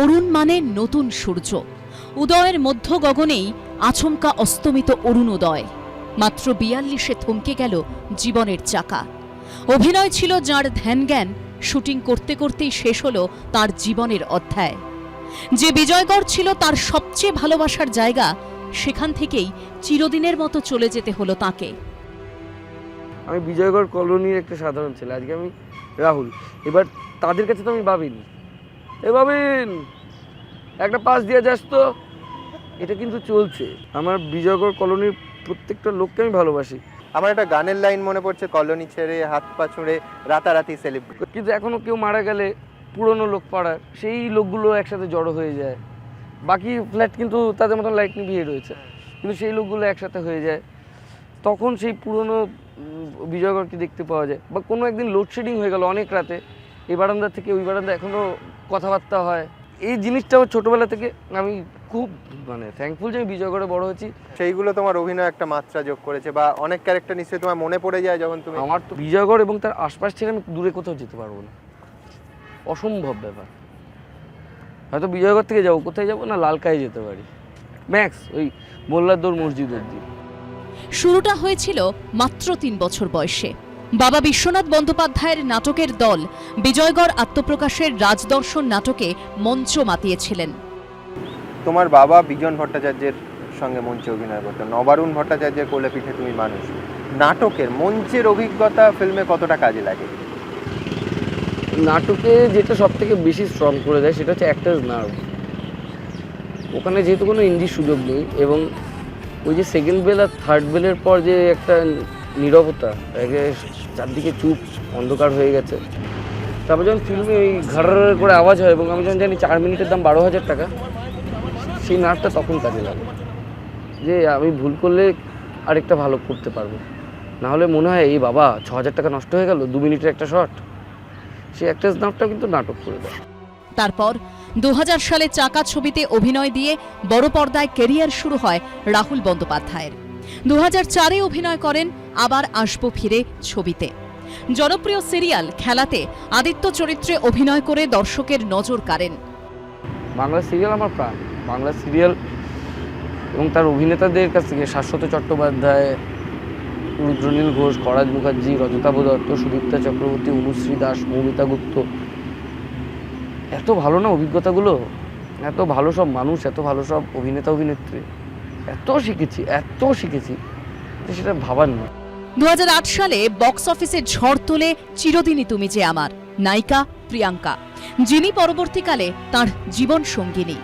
অরুণ মানে নতুন সূর্য। উদয়ের মধ্য গগনেই আচমকা অস্তমিত অরুণোদয়। মাত্র ৪২-এ থমকে গেল জীবনের চাকা। অভিনয় ছিল যাঁর ধ্যান জ্ঞান, শুটিং করতে করতেই শেষ হলো তার জীবনের অধ্যায়। যে বিজয়গড় ছিল তার সবচেয়ে ভালোবাসার জায়গা, সেখান থেকেই চিরদিনের মতো চলে যেতে হলো তাঁকে। আমি বিজয়গড় কলোনির একটা সাধারণ ছেলে, আজকে আমি রাহুল। এবার তাদের কাছে তো আমি বাবিন, বাবিন একটা পাস দিয়ে যাস তো, এটা কিন্তু চলছে। আমার বিজয়গড় কলোনির প্রত্যেকটা লোককে আমি ভালোবাসি। আমার একটা গানের লাইন মনে পড়ছে, কলোনি ছেড়ে হাত পা ছুঁড়ে রাতারাতি সেলিব্রেট। কিন্তু এখনো কেউ মারা গেলে পুরনো লোক পাড়ার সেই লোকগুলো একসাথে জড়ো হয়ে যায়। বাকি ফ্ল্যাট কিন্তু তাদের মতন লাইট নিভিয়ে রয়েছে, কিন্তু সেই লোকগুলো একসাথে হয়ে যায়, তখন সেই পুরনো বিজয়গড়কে দেখতে পাওয়া যায়। বা কোনো একদিন লোডশেডিং হয়ে গেল অনেক রাতে, এই বারান্দা থেকে ওই বারান্দা এখনও কথাবার্তা হয়। এই জিনিসটাও ছোটোবেলা থেকে আমি খুব থ্যাঙ্কফুল যে আমি বিজয়গড়ে বড় হয়েছি। সেইগুলো তোমার অভিনয় একটা মাত্রা যোগ করেছে, বা অনেক ক্যারেক্টার নিশ্চয়ই তোমার মনে পড়ে যায় যখন তুমি। আমার তো বিজয়গড় এবং তার আশপাশ থেকে আমি দূরে কোথাও যেতে পারবো না, অসম্ভব ব্যাপার। হয়তো বিজয়গড় থেকে যাবো, কোথায় যাবো না, লালকায় যেতে পারি ম্যাক্স, ওই মোল্লারদৌর মসজিদ অব্দি। শুরুটা হয়েছিল মাত্র ৩ বছর বয়সে। বাবা বিশ্বনাথ বন্দ্যোপাধ্যায়ের নাটকের দল বিজয়গড় আত্মপ্রকাশের রাজদর্শন নাটকে মঞ্চ মাতিয়েছিলেন। তোমার বাবা বিজন ভট্টাচার্যের সঙ্গে মঞ্চে অভিনয় করতেন, নবারুণ ভট্টাচার্যের কোলে পিঠে তুমি মানুষ। নাটকের মঞ্চের অভিজ্ঞতা ফিল্মে কতটা কাজে লাগে? নাটকে যেটা সব থেকে বেশি স্ট্রং করে দেয় সেটা হচ্ছে অ্যাক্টার্স নার্ভ। ওখানে যেহেতু কোনো ইঞ্জির সুযোগ নেই, এবং ওই যে সেকেন্ড বেল আর থার্ড বেলের পর যে একটা নীরবতা, চারদিকে চুপ অন্ধকার হয়ে গেছে, তারপর যখন ফিল্মে ওই ঘাড় করে আওয়াজ হয় এবং আমি যখন জানি ৪ মিনিটের দাম ১২,০০০ টাকা, সেই নাটটা তখন কাজে লাগে যে আমি ভুল করলে আরেকটা ভালো করতে পারবো। নাহলে মনে হয় এই বাবা ৬,০০০ টাকা নষ্ট হয়ে গেল ২ মিনিটের একটা শট। সেই অ্যাক্টার্স নামটা কিন্তু নাটক করে দেয়। তারপর ২০০০ সালে চাকা ছবিতে অভিনয় দিয়ে বড় পর্দায় ক্যারিয়ার শুরু হয় রাহুল বন্দ্যোপাধ্যায়ের। ২০০৪-এ অভিনয় করেন আবার আসবো ফিরে ছবিতে। জনপ্রিয় সিরিয়াল খেলাতে আদিত্য চরিত্রে অভিনয় করে দর্শকের নজর কাড়েন। বাংলা সিরিয়াল আমার প্রাণ। বাংলা সিরিয়াল এবং তার অভিনেতাদের কাছ থেকে শাশ্বত চট্টোপাধ্যায়, রুদ্রনীল ঘোষ, খরাজ মুখার্জি, রজতাভ দত্ত, সুদীপ্তা চক্রবর্তী, অনুশ্রী দাস, মৌমিতা গুপ্ত, এত ভালো না অভিজ্ঞতাগুলো, এত ভালো সব মানুষ, এত ভালো সব অভিনেতা অভিনেত্রী, এত শিখেছি যে সেটা ভাবার না। ২০০৮ সালে বক্স অফিসে ঝড় তোলে চিরদিনই তুমি যে আমার নায়িকা প্রিয়াঙ্কা, যিনি পরবর্তীকালে তার জীবন সঙ্গিনী।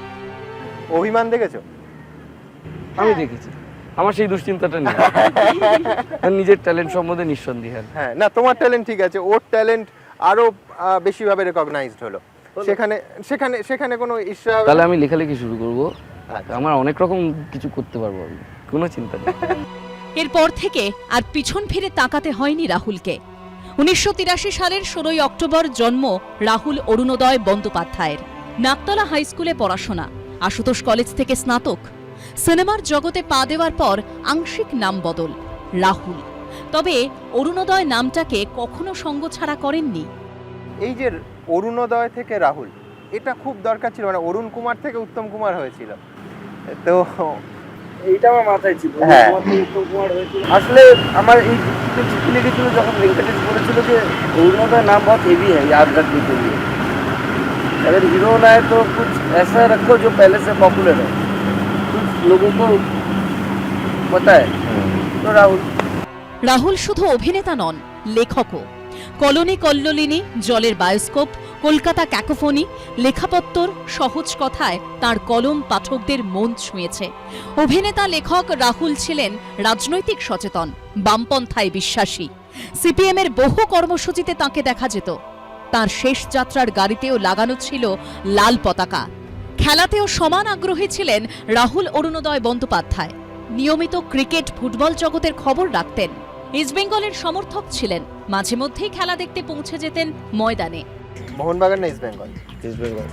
অভিমান দেখেছো? আমি দেখেছি, আমার সেই দুশ্চিন্তাটা নেই। নিজের ট্যালেন্ট সম্বন্ধে নিঃসন্দেহ। হ্যাঁ, না তোমার ট্যালেন্ট ঠিক আছে, ওর ট্যালেন্ট আরো বেশিভাবে রেকগনাইজড হলো। সেখানে কোনো ঈর্ষা? তাহলে আমি লেখালেখি শুরু করব, আমার অনেক রকম কিছু করতে পারবো আমি, কোনো চিন্তা নেই। এরপর থেকে আর পিছন ফিরে তাকাতে হয়নি রাহুলকে। ১৯৮৩ সালের ১৬ই অক্টোবর জন্ম রাহুল অরুণোদয় বন্দ্যোপাধ্যায়ের। নাকতলা হাই স্কুলে পড়াশোনা, আশুতোষ কলেজ থেকে স্নাতক। সিনেমার জগতে পা দেওয়ার পর আংশিক নাম বদল রাহুল। তবে অরুণোদয় নামটাকে কখনো সঙ্গছাড়া করেননি। এই যে অরুণোদয় থেকে রাহুল, এটা খুব দরকার ছিল, মানে অরুণ কুমার থেকে উত্তম কুমার হয়েছিল তো। এইটা আমার মাথায় ছিল, হ্যাঁ। উত্তম কুমার হয়েছিল। আসলে আমার এই চিঠি লিখেছিল যখন ভেঙ্কটেশ বলেছিল যে অরুণোদয় नाम बहुत हेवी है याद रखने के लिए, अगर हीरो होना है तो कुछ ऐसा रखो जो पहले से पॉपुलर है, कुछ लोगों को पता है, तो राहुल। রাহুল শুধু অভিনেতা নন, লেখকও। কলোনি কল্লোলিনী, জলের বায়োস্কোপ, কলকাতা ক্যাকোফোনি, লেখাপত্তর, সহজ কথায় তার কলম পাঠকদের মন ছুঁয়েছে। অভিনেতা লেখক রাহুল ছিলেন রাজনৈতিক সচেতন, বামপন্থায় বিশ্বাসী। সিপিএমের বহু কর্মসূচিতে তাঁকে দেখা যেত। তার শেষ যাত্রার গাড়িতেও লাগানো ছিল লাল পতাকা। খেলাতেও সমান আগ্রহী ছিলেন রাহুল অরুণোদয় বন্দ্যোপাধ্যায়। নিয়মিত ক্রিকেট, ফুটবল জগতের খবর রাখতেন। ইস্টবেঙ্গলের সমর্থক ছিলেন, মাঝে মধ্যেই খেলা দেখতে পৌঁছে যেতেন ময়দানে। মোহনবাগান না ইস্টবেঙ্গল? ইস্টবেঙ্গল।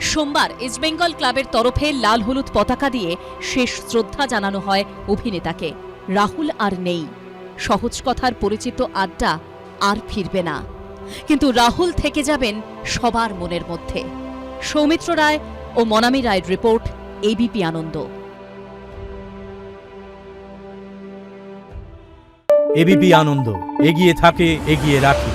সোমবার ইস্টবেঙ্গল ক্লাবের তরফে লাল হলুদ পতাকা দিয়ে শেষ শ্রদ্ধা জানানো হয় অভিনেতাকে। রাহুল আর নেই, সহজ কথার পরিচিত আড্ডা আর ফিরবে না, কিন্তু রাহুল থেকে যাবেন সবার মনের মধ্যে। সৌমিত্র রায় ও মনামী রায়ের রিপোর্ট, এবিপি আনন্দ। এবিপি আনন্দ, এগিয়ে থাকে, এগিয়ে রাখে।